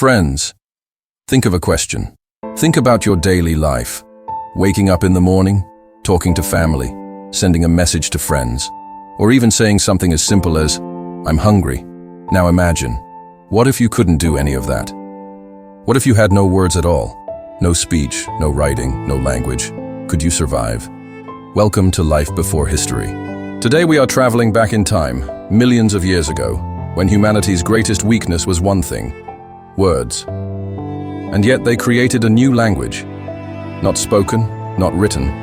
Friends, think of a question. Think about your daily life. Waking up in the morning, talking to family, sending a message to friends, or even saying something as simple as, "I'm hungry." Now imagine, what if you couldn't do any of that? What if you had no words at all? No speech, no writing, no language. Could you survive? Welcome to Life Before History. Today we are traveling back in time, millions of years ago, when humanity's greatest weakness was one thing: words. And yet they created a new language. Not spoken, not written,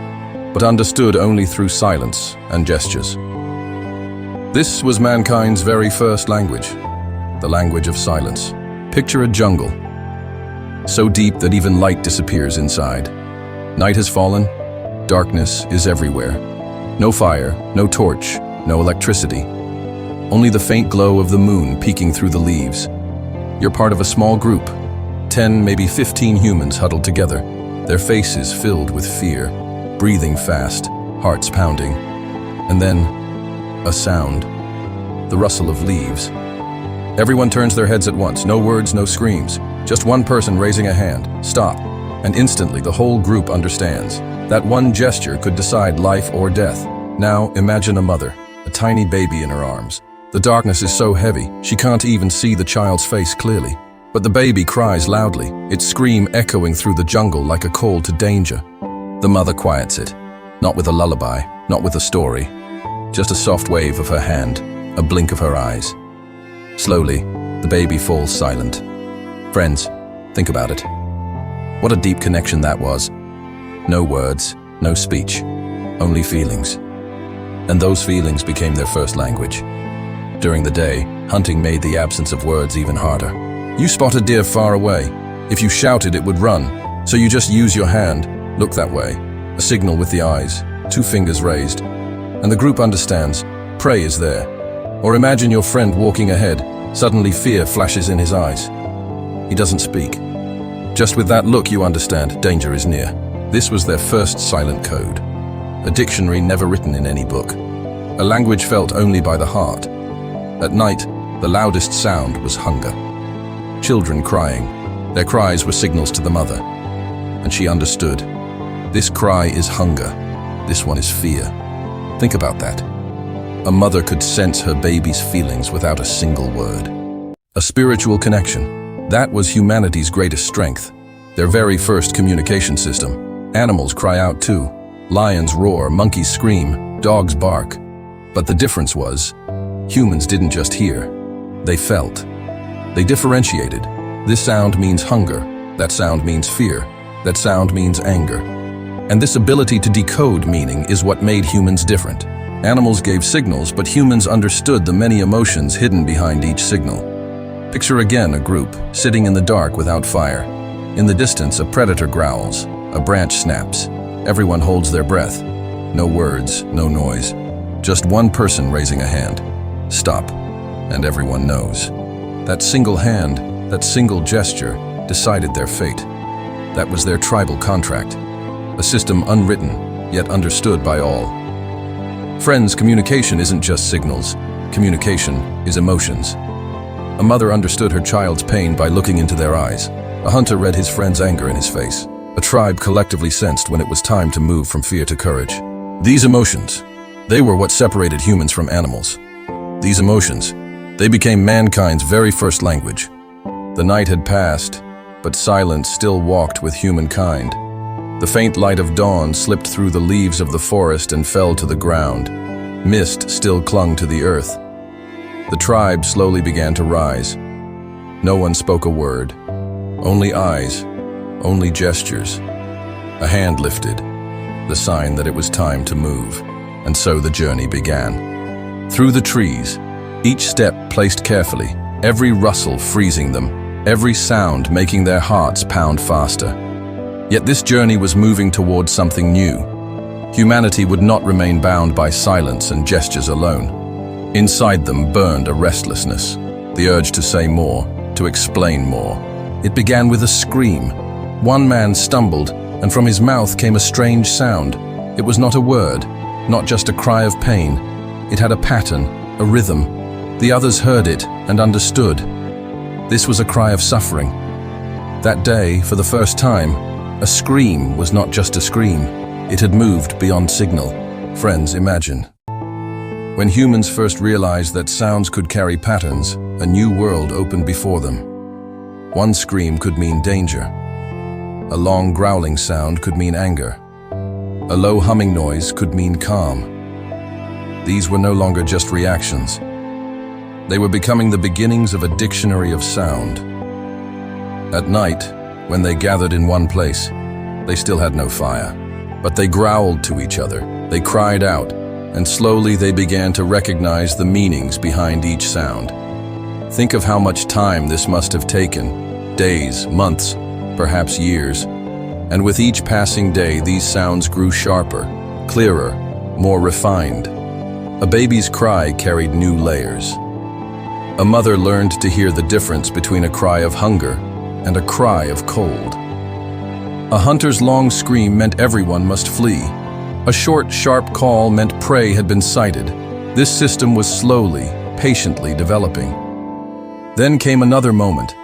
but understood only through silence and gestures. This was mankind's very first language, the language of silence. Picture a jungle, so deep that even light disappears inside. Night has fallen, darkness is everywhere. No fire, no torch, no electricity. Only the faint glow of the moon peeking through the leaves. You're part of a small group, 10, maybe 15 humans huddled together, their faces filled with fear, breathing fast, hearts pounding. And then, a sound, the rustle of leaves. Everyone turns their heads at once, no words, no screams, just one person raising a hand, "Stop," and instantly the whole group understands. That one gesture could decide life or death. Now imagine a mother, a tiny baby in her arms. The darkness is so heavy, she can't even see the child's face clearly. But the baby cries loudly, its scream echoing through the jungle like a call to danger. The mother quiets it, not with a lullaby, not with a story, just a soft wave of her hand, a blink of her eyes. Slowly, the baby falls silent. Friends, think about it. What a deep connection that was. No words, no speech, only feelings. And those feelings became their first language. During the day, hunting made the absence of words even harder. You spot a deer far away. If you shouted, it would run. So you just use your hand, look that way, a signal with the eyes, 2 fingers raised. And the group understands, prey is there. Or imagine your friend walking ahead, suddenly fear flashes in his eyes. He doesn't speak. Just with that look you understand, danger is near. This was their first silent code. A dictionary never written in any book. A language felt only by the heart. At night, the loudest sound was hunger. Children crying. Their cries were signals to the mother. And she understood. This cry is hunger. This one is fear. Think about that. A mother could sense her baby's feelings without a single word. A spiritual connection. That was humanity's greatest strength. Their very first communication system. Animals cry out too. Lions roar, monkeys scream, dogs bark. But the difference was, humans didn't just hear. They felt. They differentiated. This sound means hunger. That sound means fear. That sound means anger. And this ability to decode meaning is what made humans different. Animals gave signals, but humans understood the many emotions hidden behind each signal. Picture again a group, sitting in the dark without fire. In the distance, a predator growls. A branch snaps. Everyone holds their breath. No words, no noise. Just one person raising a hand. Stop. And everyone knows. That single hand, that single gesture, decided their fate. That was their tribal contract. A system unwritten, yet understood by all. Friends, communication isn't just signals. Communication is emotions. A mother understood her child's pain by looking into their eyes. A hunter read his friend's anger in his face. A tribe collectively sensed when it was time to move from fear to courage. These emotions, they were what separated humans from animals. These emotions, they became mankind's very first language. The night had passed, but silence still walked with humankind. The faint light of dawn slipped through the leaves of the forest and fell to the ground. Mist still clung to the earth. The tribe slowly began to rise. No one spoke a word. Only eyes, only gestures. A hand lifted, the sign that it was time to move. And so the journey began. Through the trees, each step placed carefully, every rustle freezing them, every sound making their hearts pound faster. Yet this journey was moving towards something new. Humanity would not remain bound by silence and gestures alone. Inside them burned a restlessness, the urge to say more, to explain more. It began with a scream. One man stumbled, and from his mouth came a strange sound. It was not a word, not just a cry of pain. It had a pattern, a rhythm. The others heard it and understood. This was a cry of suffering, That day, for the first time, a scream was not just a scream. It had moved beyond signal. Friends, imagine. When humans first realized that sounds could carry patterns, a new world opened before them. One scream could mean danger. A long growling sound could mean anger. A low humming noise could mean calm. These were no longer just reactions. They were becoming the beginnings of a dictionary of sound. At night, when they gathered in one place, they still had no fire. But they growled to each other, they cried out, and slowly they began to recognize the meanings behind each sound. Think of how much time this must have taken, days, months, perhaps years. And with each passing day, these sounds grew sharper, clearer, more refined. A baby's cry carried new layers. A mother learned to hear the difference between a cry of hunger and a cry of cold. A hunter's long scream meant everyone must flee. A short, sharp call meant prey had been sighted. This system was slowly, patiently developing. Then came another moment.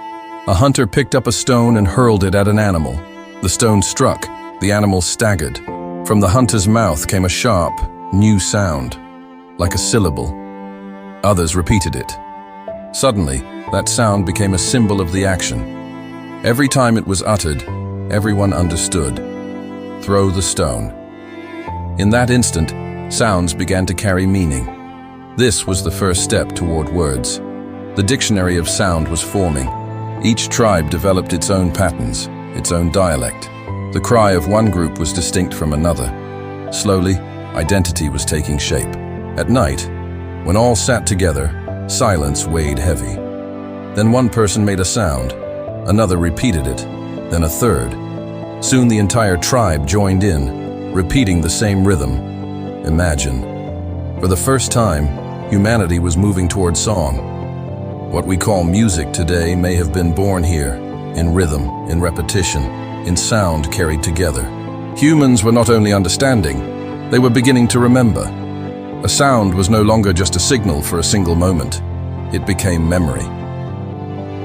A hunter picked up a stone and hurled it at an animal. The stone struck. The animal staggered. From the hunter's mouth came a sharp, new sound, like a syllable. Others repeated it. Suddenly, that sound became a symbol of the action. Every time it was uttered, everyone understood. Throw the stone. In that instant, sounds began to carry meaning. This was the first step toward words. The dictionary of sound was forming. Each tribe developed its own patterns, its own dialect. The cry of one group was distinct from another. Slowly, identity was taking shape. At night, when all sat together, silence weighed heavy. Then one person made a sound, another repeated it, then a third. Soon the entire tribe joined in, repeating the same rhythm. Imagine. For the first time, humanity was moving toward song. What we call music today may have been born here, in rhythm, in repetition, in sound carried together. Humans were not only understanding, they were beginning to remember. A sound was no longer just a signal for a single moment. It became memory.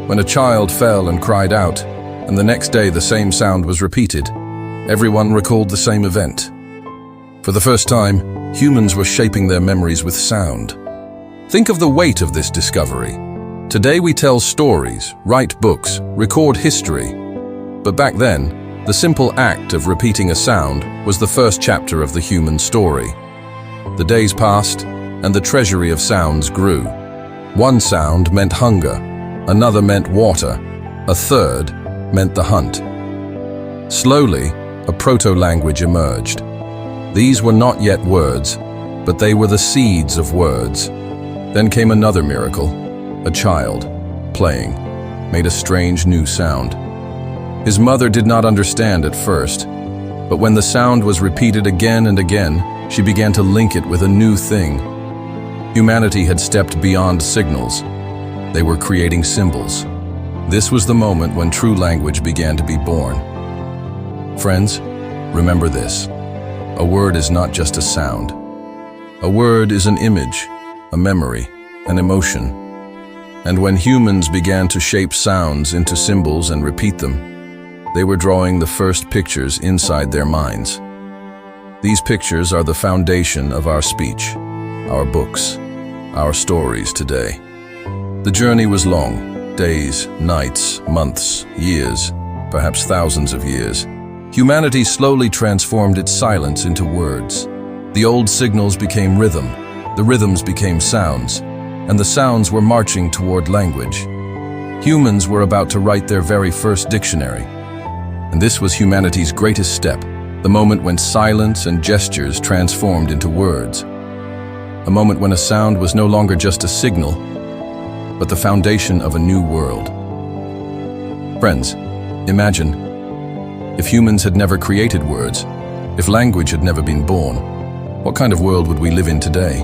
When a child fell and cried out, and the next day the same sound was repeated, everyone recalled the same event. For the first time, humans were shaping their memories with sound. Think of the weight of this discovery. Today we tell stories, write books, record history. But back then, the simple act of repeating a sound was the first chapter of the human story. The days passed, and the treasury of sounds grew. One sound meant hunger, another meant water, a third meant the hunt. Slowly, a proto-language emerged. These were not yet words, but they were the seeds of words. Then came another miracle. A child, playing, made a strange new sound. His mother did not understand at first, but when the sound was repeated again and again, she began to link it with a new thing. Humanity had stepped beyond signals. They were creating symbols. This was the moment when true language began to be born. Friends, remember this. A word is not just a sound. A word is an image, a memory, an emotion. And when humans began to shape sounds into symbols and repeat them, they were drawing the first pictures inside their minds. These pictures are the foundation of our speech, our books, our stories today. The journey was long, days, nights, months, years, perhaps thousands of years. Humanity slowly transformed its silence into words. The old signals became rhythm, the rhythms became sounds, and the sounds were marching toward language. Humans were about to write their very first dictionary. And this was humanity's greatest step, the moment when silence and gestures transformed into words. A moment when a sound was no longer just a signal, but the foundation of a new world. Friends, imagine, if humans had never created words, if language had never been born, what kind of world would we live in today?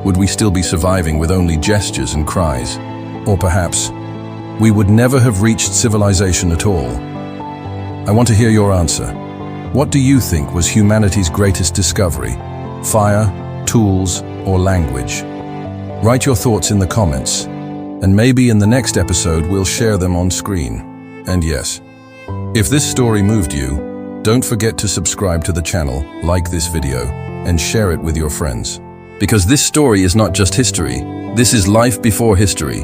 Would we still be surviving with only gestures and cries? Or perhaps, we would never have reached civilization at all? I want to hear your answer. What do you think was humanity's greatest discovery? Fire, tools, or language? Write your thoughts in the comments, and maybe in the next episode we'll share them on screen. And yes, If this story moved you, don't forget to subscribe to the channel, like this video, and share it with your friends. Because this story is not just history, this is life before history.